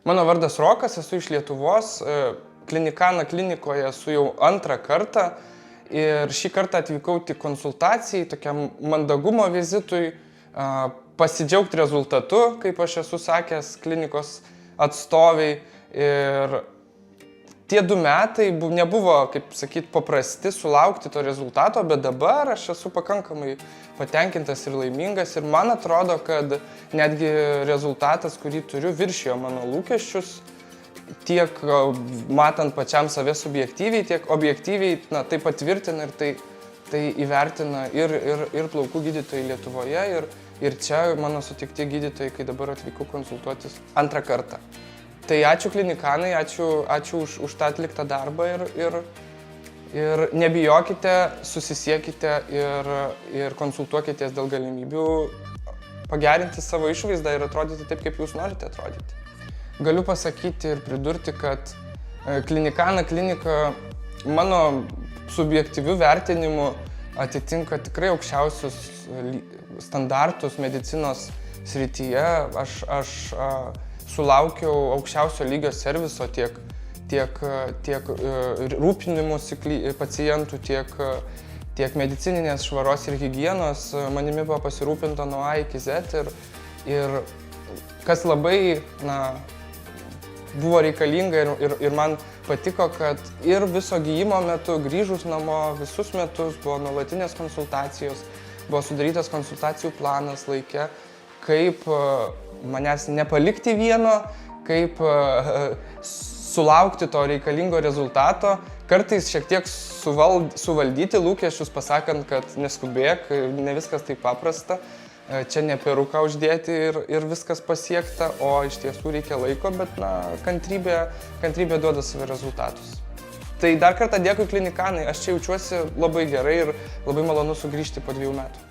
Mano vardas Rokas, esu iš Lietuvos, Klinikana klinikoje esu jau antrą kartą ir šį kartą atvykau tik konsultacijai, tokiam mandagumo vizitui, pasidžiaugti rezultatu, kaip aš esu sakęs klinikos atstoviai. Ir tie 2 metai nebuvo, kaip sakyt, paprasti sulaukti to rezultato, bet dabar aš esu pakankamai patenkintas ir laimingas ir man atrodo, kad netgi rezultatas, kurį turiu, viršijo mano lūkesčius, tiek matant pačiam save subjektyviai, tiek objektyviai tai patvirtina ir tai įvertina ir plaukų gydytojai Lietuvoje, ir čia mano sutikti gydytojai, kai dabar atvykau konsultuotis antrą kartą. Tai ačiū Klinikanai, ačiū už tą atliktą darbą ir nebijokite, susisiekite ir konsultuokitės dėl galimybių pagerinti savo išvaizdą ir atrodyti taip, kaip jūs norite atrodyti. Galiu pasakyti ir pridurti, kad Klinikana klinika mano subjektyviu vertinimu atitinka tikrai aukščiausius standartus medicinos srityje. Aš sulaukiau aukščiausio lygio serviso tiek rūpinimusi pacientų, tiek medicininės švaros ir higienos. Manimi buvo pasirūpinta nuo A iki Z ir kas labai buvo reikalinga ir man patiko, kad ir viso gydymo metu, grįžus namo, visus metus buvo nuolatinės konsultacijos, buvo sudarytas konsultacijų planas laike, kaip manęs nepalikti vieno, kaip sulaukti to reikalingo rezultato, kartais šiek tiek suvaldyti lūkesčius, pasakant, kad neskubėk, ne viskas taip paprasta. Čia ne peruką uždėti ir viskas pasiekta, o iš tiesų reikia laiko, bet kantrybė duoda savo rezultatus. Tai dar kartą dėkui Klinikanai, aš čia jaučiuosi labai gerai ir labai malonu sugrįžti po 2 metų.